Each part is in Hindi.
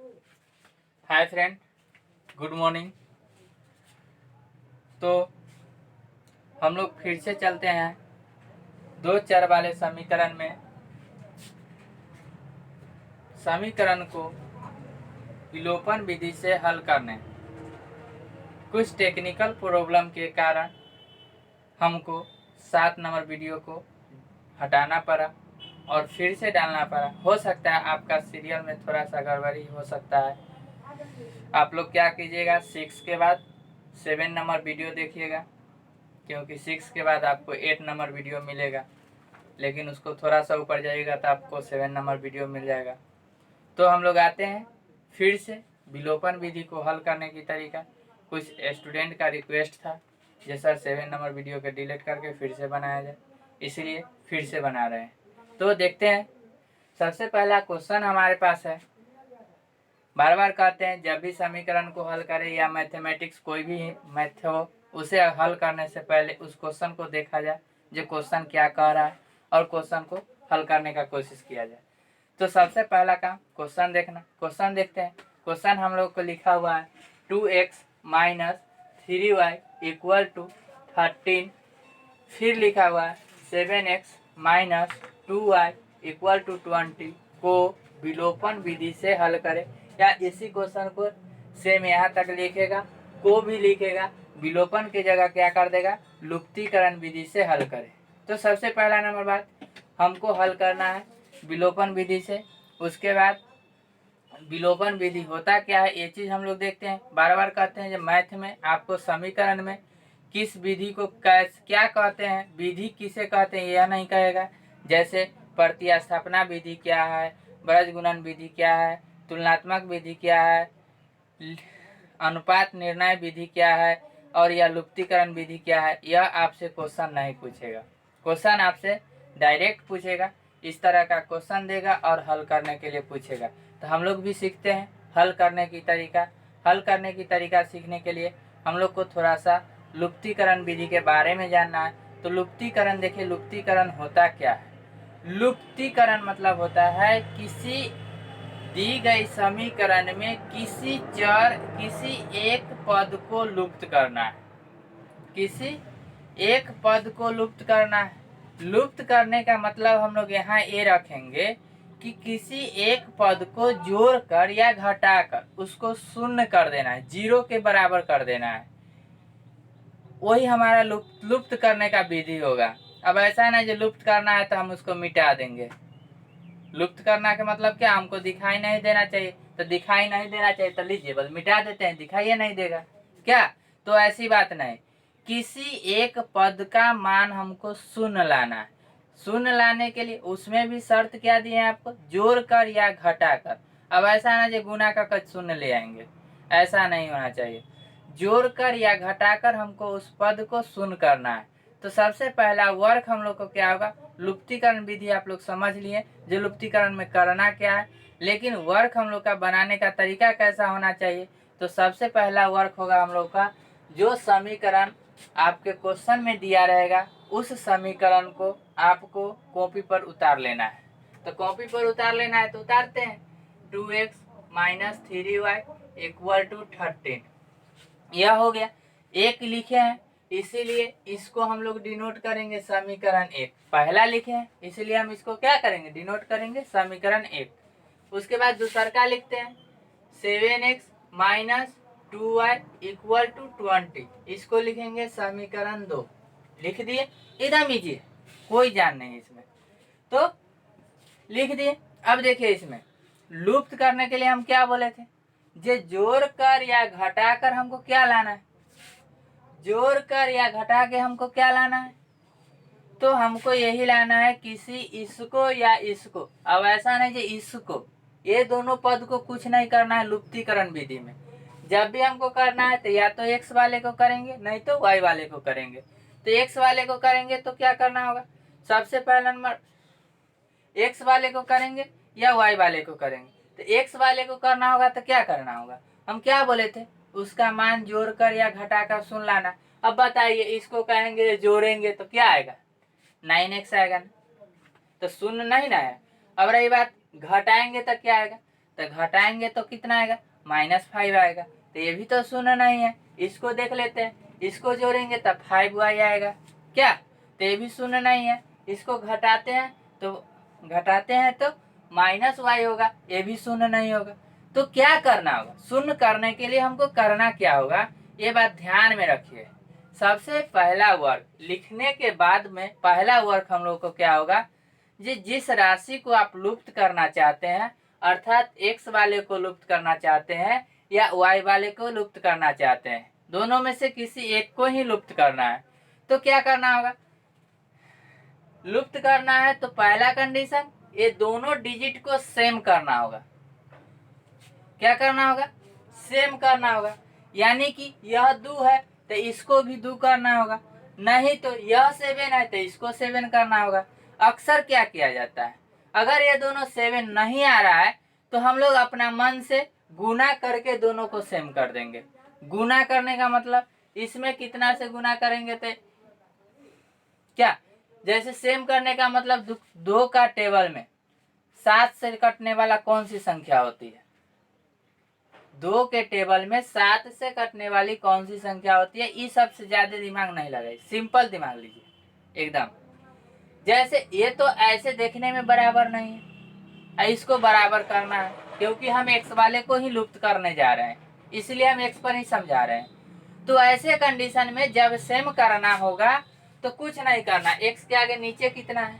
Hi friend, good morning. तो हम लोग फिर से चलते हैं दो चर वाले समीकरण में। समीकरण को विलोपन विधि से हल करने कुछ टेक्निकल प्रॉब्लम के कारण हमको 7 नंबर वीडियो को हटाना पड़ा और फिर से डालना पड़ा। हो सकता है आपका सीरियल में थोड़ा सा गड़बड़ी हो सकता है। आप लोग क्या कीजिएगा, 6 के बाद 7 नंबर वीडियो देखिएगा, क्योंकि 6 के बाद आपको 8 नंबर वीडियो मिलेगा, लेकिन उसको थोड़ा सा ऊपर जाइएगा तो आपको 7 नंबर वीडियो मिल जाएगा। तो हम लोग आते हैं फिर से विलोपन विधि को हल करने की तरीका। कुछ स्टूडेंट का रिक्वेस्ट था जे सर 7 नंबर वीडियो के डिलीट करके फिर से बनाया जाए, इसीलिए फिर से बना रहे हैं। तो देखते हैं। सबसे पहला क्वेश्चन हमारे पास है। बार बार कहते हैं जब भी समीकरण को हल करें या मैथमेटिक्स कोई भी मैथ हो, उसे हल करने से पहले उस क्वेश्चन को देखा जाए जो क्वेश्चन क्या कह रहा है और क्वेश्चन को हल करने का कोशिश किया जाए। तो सबसे पहला काम क्वेश्चन देखना। क्वेश्चन देखते हैं। क्वेश्चन हम लोग को लिखा हुआ है 2x minus 3y equal to 13। फिर लिखा हुआ है 7x minus 2y equal to 20 को विलोपन विधि से हल करें। या इसी क्वेश्चन को सेम यहाँ तक लिखेगा, को भी लिखेगा, विलोपन की जगह क्या कर देगा, लुप्तीकरण विधि से हल करें। तो सबसे पहला नंबर बात हमको हल करना है विलोपन विधि से। उसके बाद विलोपन विधि होता क्या है ये चीज हम लोग देखते हैं। बार बार कहते हैं जब मैथ में आपको समीकरण में किस विधि को क्या कहते हैं, विधि किसे कहते हैं यह नहीं कहेगा। जैसे प्रतिस्थापना विधि क्या है, ब्रज गुणन विधि क्या है, तुलनात्मक विधि क्या है, अनुपात निर्णय विधि क्या है और यह लुप्तीकरण विधि क्या है, यह आपसे क्वेश्चन नहीं पूछेगा। क्वेश्चन आपसे डायरेक्ट पूछेगा, इस तरह का क्वेश्चन देगा और हल करने के लिए पूछेगा। तो हम लोग भी सीखते हैं हल करने की तरीका। हल करने की तरीका सीखने के लिए हम लोग को थोड़ा सा लुप्तीकरण विधि के बारे में जानना है। तो लुप्तीकरण देखिए, लुप्तीकरण होता क्या है। लुप्तीकरण मतलब होता है किसी दी गई समीकरण में किसी एक पद को लुप्त करना है। किसी एक पद को लुप्त करना है। लुप्त करने का मतलब हम लोग यहाँ ये रखेंगे कि किसी एक पद को जोड़कर या घटाकर उसको शून्य कर देना है, 0 के बराबर कर देना है। वही हमारा लुप्त करने का विधि होगा। अब ऐसा है ना जो लुप्त करना है तो हम उसको मिटा देंगे। लुप्त करना का मतलब क्या, हमको दिखाई नहीं देना चाहिए, तो दिखाई नहीं देना चाहिए तो लीजिए बस मिटा देते हैं, दिखाई नहीं देगा क्या। तो ऐसी बात नहीं, किसी एक पद का मान हमको शून्य लाना है। शून्य लाने के लिए उसमें भी शर्त क्या दी है आपको, जोड़कर या घटाकर। अब ऐसा ना जो गुना का कुछ शून्य ले आएंगे, ऐसा नहीं होना चाहिए। जोड़कर या घटाकर हमको उस पद को शून्य करना है। तो सबसे पहला वर्क हम लोग को क्या होगा, लुप्तीकरण विधि आप लोग समझ लिए जो लुप्तीकरण में करना क्या है। लेकिन वर्क हम लोग का बनाने का तरीका कैसा होना चाहिए। तो सबसे पहला वर्क होगा हम लोग का, जो समीकरण आपके क्वेश्चन में दिया रहेगा उस समीकरण को आपको कॉपी पर उतार लेना है। तो कॉपी पर उतार लेना है तो उतारते हैं। 2x minus 3y equal to 13, यह हो गया। एक लिखे हैं इसीलिए इसको हम लोग डिनोट करेंगे समीकरण 1। पहला लिखे हैं इसीलिए हम इसको क्या करेंगे, डिनोट करेंगे समीकरण 1। उसके बाद दूसरा का लिखते हैं 7x minus 2y equal to 20, इसको लिखेंगे समीकरण 2। लिख दिए, एकदम इजी है, कोई जान नहीं इसमें। तो लिख दिए। अब देखिए इसमें लुप्त करने के लिए हम क्या बोले थे, जे जोड़कर या घटाकर हमको क्या लाना है, जोड़कर या घटा के हमको क्या लाना है, तो हमको यही लाना है किसी इसको या इसको। अब ऐसा नहीं कि इसको, ये दोनों पद को कुछ नहीं करना है लुप्तीकरण विधि में। जब भी हमको करना है तो या तो x वाले को करेंगे नहीं तो y वाले को करेंगे। तो x वाले को करेंगे तो क्या करना होगा, सबसे पहला नंबर x वाले को करेंगे या y वाले को करेंगे। तो x वाले को करना होगा तो क्या करना होगा, हम क्या बोले थे, उसका मान जोड़कर या घटाकर शून्य लाना। अब बताइए इसको कहेंगे जोड़ेंगे तो क्या आएगा, 9x आएगा ना, तो शून्य नहीं ना है। अब रही बात घटाएंगे तो क्या आएगा, तो घटाएंगे तो कितना आएगा, -5 आएगा। तो ये भी तो शून्य नहीं है, इसको देख लेते हैं, इसको जोड़ेंगे तब 5y आएगा क्या, तो ये भी शून्य नहीं है। इसको घटाते हैं तो -y होगा, ये भी शून्य नहीं होगा। तो क्या करना होगा, शून्य करने के लिए हमको करना क्या होगा, ये बात ध्यान में रखिए। सबसे पहला वर्ग लिखने के बाद में पहला वर्ग हम लोग को क्या होगा, जिस राशि को आप लुप्त करना चाहते हैं, अर्थात x वाले को लुप्त करना चाहते हैं या y वाले को लुप्त करना चाहते हैं, दोनों में से किसी एक को ही लुप्त करना है। तो क्या करना होगा, लुप्त करना है तो पहला कंडीशन, ये दोनों डिजिट को सेम करना होगा। क्या करना होगा, सेम करना होगा। यानी कि यह 2 है तो इसको भी 2 करना होगा, नहीं तो यह 7 है तो इसको 7 करना होगा। अक्सर क्या किया जाता है, अगर ये दोनों 7 नहीं आ रहा है तो हम लोग अपना मन से गुना करके दोनों को सेम कर देंगे। गुना करने का मतलब इसमें कितना से गुना करेंगे तो क्या, जैसे सेम करने का मतलब 2 का टेबल में 7 से कटने वाला कौन सी संख्या होती है, 2 के टेबल में 7 से कटने वाली कौन सी संख्या होती है। इस सबसे ज्यादा दिमाग नहीं लगाइए, सिंपल दिमाग लीजिए एकदम। जैसे ये तो ऐसे देखने में बराबर नहीं है, इसको बराबर करना है क्योंकि हम x वाले को ही लुप्त करने जा रहे हैं, इसलिए हम x पर ही समझा रहे हैं। तो ऐसे कंडीशन में जब सेम करना होगा तो कुछ नहीं करना, x के आगे नीचे कितना है,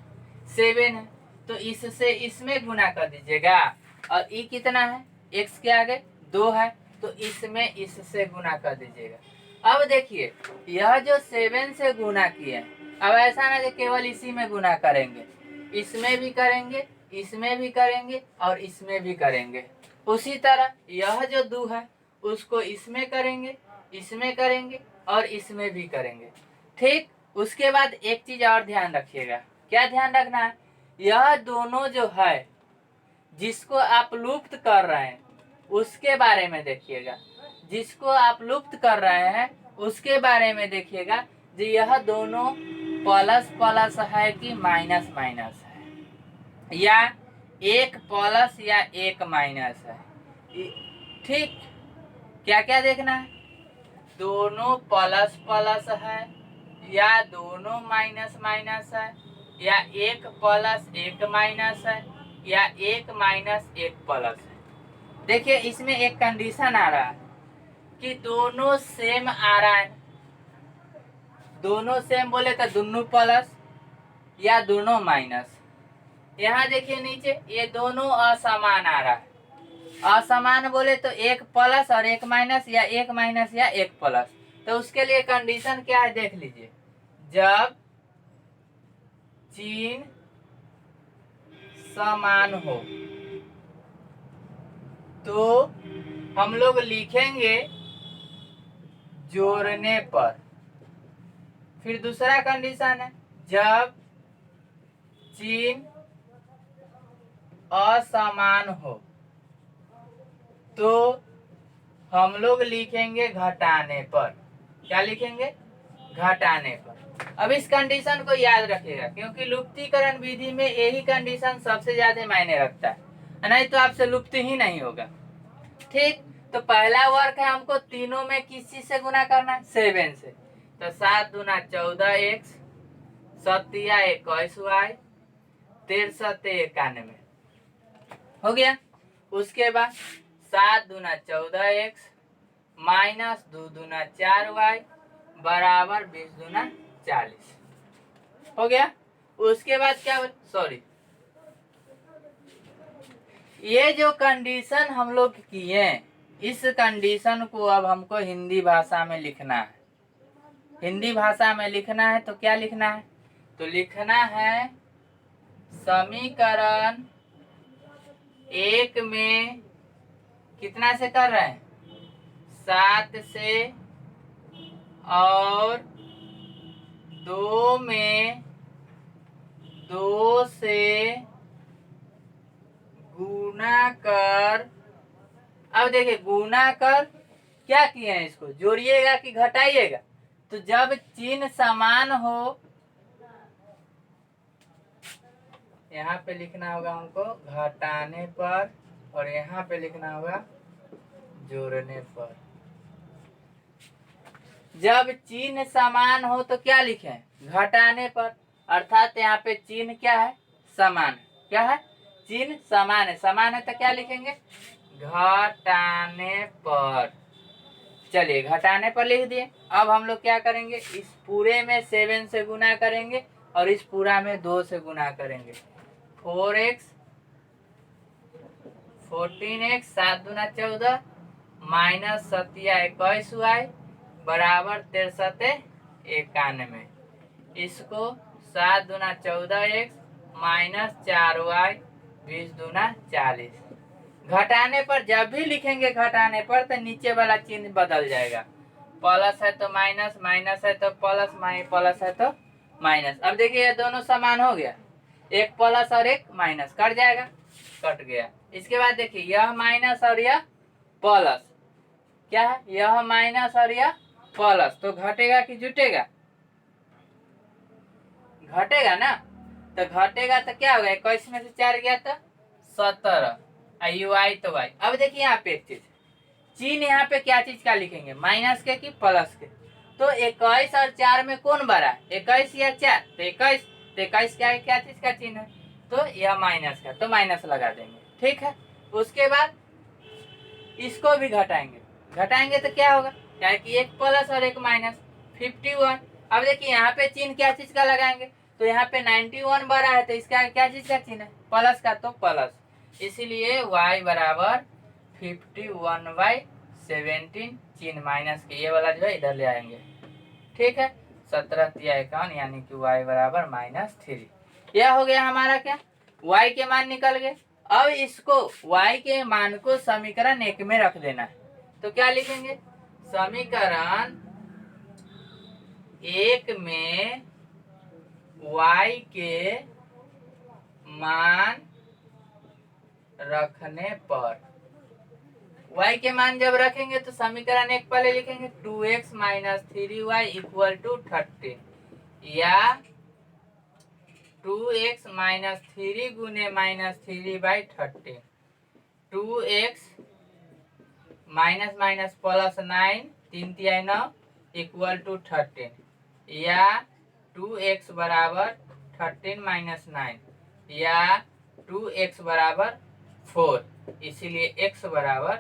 7 है, तो इससे इसमें गुना कर दीजिएगा। और e कितना है, x के आगे 2 है, तो इसमें इससे गुना कर दीजिएगा। अब देखिए यह जो 7 से गुना किए, अब ऐसा ना कि केवल इसी में गुना करेंगे, इसमें भी करेंगे, इसमें भी करेंगे और इसमें भी करेंगे। उसी तरह यह जो 2 है उसको इसमें करेंगे, इसमें करेंगे और इसमें भी करेंगे। ठीक, उसके बाद एक चीज और ध्यान रखिएगा। क्या ध्यान रखना है, यह दोनों जो है जिसको आप लुप्त कर रहे हैं उसके बारे में देखिएगा, जिसको आप लुप्त कर रहे हैं उसके बारे में देखिएगा जी, यह दोनों प्लस प्लस है कि माइनस माइनस है, या एक प्लस या एक माइनस है। ठीक, क्या क्या देखना है, दोनों प्लस प्लस है या दोनों माइनस माइनस है, या एक प्लस एक माइनस है, या एक माइनस एक प्लस है। देखिए इसमें एक कंडीशन आ रहा है कि दोनों सेम आ रहा है, दोनों सेम बोले तो दोनों प्लस या दोनों माइनस। यहाँ देखिए नीचे ये दोनों असमान आ रहा है, असमान बोले तो एक प्लस और एक माइनस, या एक माइनस या एक प्लस। तो उसके लिए कंडीशन क्या है देख लीजिए, जब चिन्ह समान हो तो हम लोग लिखेंगे जोड़ने पर। फिर दूसरा कंडीशन है, जब चिन्ह असमान हो तो हम लोग लिखेंगे घटाने पर। क्या लिखेंगे, घटाने पर। अब इस कंडीशन को याद रखिएगा क्योंकि लुप्तीकरण विधि में यही कंडीशन सबसे ज्यादा मायने रखता है, नहीं तो आपसे लुप्त ही नहीं होगा। ठीक, तो पहला वर्क है हमको तीनों में किस चीज से गुना करना है, 7 से। तो 7 दूना 14x, 7 21y, 13 91 हो गया। उसके बाद 7 दूना 14x माइनस 2 दूना 4y बराबर 20 दूना 40 हो गया। उसके बाद क्या, सॉरी, ये जो कंडीशन हम लोग किए, इस कंडीशन को अब हमको हिंदी भाषा में लिखना है। हिंदी भाषा में लिखना है तो क्या लिखना है, तो लिखना है समीकरण 1 में कितना से कर रहे हैं, 7 से, और 2 में 2 से गुना कर। अब देखिए गुना कर क्या किए हैं, इसको जोड़िएगा कि घटाइएगा, तो जब चिन्ह समान हो, यहाँ पे लिखना होगा हमको घटाने पर और यहाँ पे लिखना होगा जोड़ने पर। जब चिन्ह समान हो तो क्या लिखें? घटाने पर। अर्थात यहाँ पे चिन्ह क्या है? समान। क्या है? चिन्ह समान है। समान है तो क्या लिखेंगे? घटाने पर। चलिए घटाने पर लिख दिए। अब हम लोग क्या करेंगे? इस पूरे में 7 से गुना करेंगे और इस पूरा में 2 से गुना करेंगे। 4x 14x 7 दूना 14 माइनस 21y बराबर 63 91। इसको 7 दूना 14x माइनस 4y 20 दूना 40। घटाने पर जब भी लिखेंगे घटाने पर तो नीचे वाला चिन्ह बदल जाएगा। प्लस है तो माइनस, माइनस है तो प्लस, प्लस है तो माइनस। अब देखिए ये दोनों समान हो गया, एक प्लस और एक माइनस कट जाएगा, कट गया। इसके बाद देखिए यह माइनस और यह प्लस, क्या है? यह माइनस और यह प्लस, तो घटेगा कि जुटेगा? घटेगा ना। तो घटेगा तो क्या होगा? 21 में से 4 गया तो 17 आई तो वाई। अब देखिए यहाँ पे एक चीज, चिन्ह यहाँ पे क्या चीज का लिखेंगे? माइनस के कि प्लस के? तो 21 और 4 में कौन बड़ा है? 21 या 4? तो 21, तो 21 क्या चीज का चिन्ह है? तो यह माइनस का, तो माइनस लगा देंगे। ठीक है। उसके बाद इसको भी घटाएंगे। घटाएंगे तो क्या होगा? क्या कि एक प्लस और एक माइनस 51। अब देखिए यहाँ पे चिन्ह क्या चीज का लगाएंगे? तो यहाँ पे 91 बड़ा है तो इसका क्या चीज का चिन्ह है? प्लस का, तो प्लस। इसीलिए y बराबर 51/17, चिन्ह माइनस के ये वाला जो है इधर ले आएंगे। ठीक है। 17 तिया 51 यानी कि y बराबर -3। यह हो गया हमारा क्या? y के मान निकल गए। अब इसको y के मान को समीकरण 1 में रख देना है। तो क्या लिखेंगे? समीकरण 1 में y के मान रखने पर, y के मान जब रखेंगे तो समीकरण 1 पहले लिखेंगे 2x minus 3y equal to 13, या 2x माइनस 3 गुने -3/13, 2x माइनस माइनस प्लस 9 3 तिया 9 इक्वल टू 13, या 2x बराबर 13 माइनस 9, या 2x बराबर 4। इसीलिए x बराबर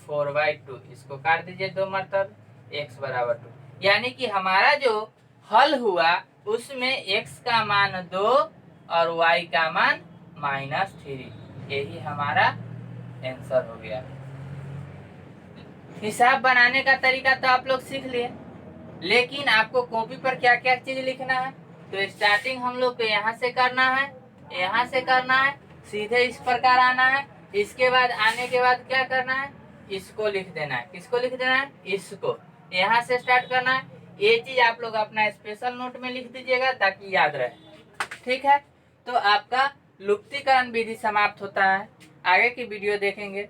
4/2। इसको काट दीजिए 2 मरतब, x बराबर 2। यानी कि हमारा जो हल हुआ उसमें x का मान 2 और y का मान -3। यही हमारा आंसर हो गया। हिसाब बनाने का तरीका तो आप लोग सीख लिए, लेकिन आपको कॉपी पर क्या क्या चीज लिखना है? तो स्टार्टिंग हम लोग को यहाँ से करना है, यहाँ से करना है, सीधे इस प्रकार आना है। इसके बाद आने के बाद क्या करना है? इसको लिख देना है। किसको लिख देना है? इसको। यहाँ से स्टार्ट करना है। ये चीज आप लोग अपना स्पेशल नोट में लिख दीजिएगा ताकि याद रहे। ठीक है। तो आपका लुप्तीकरण विधि समाप्त होता है। आगे की वीडियो देखेंगे।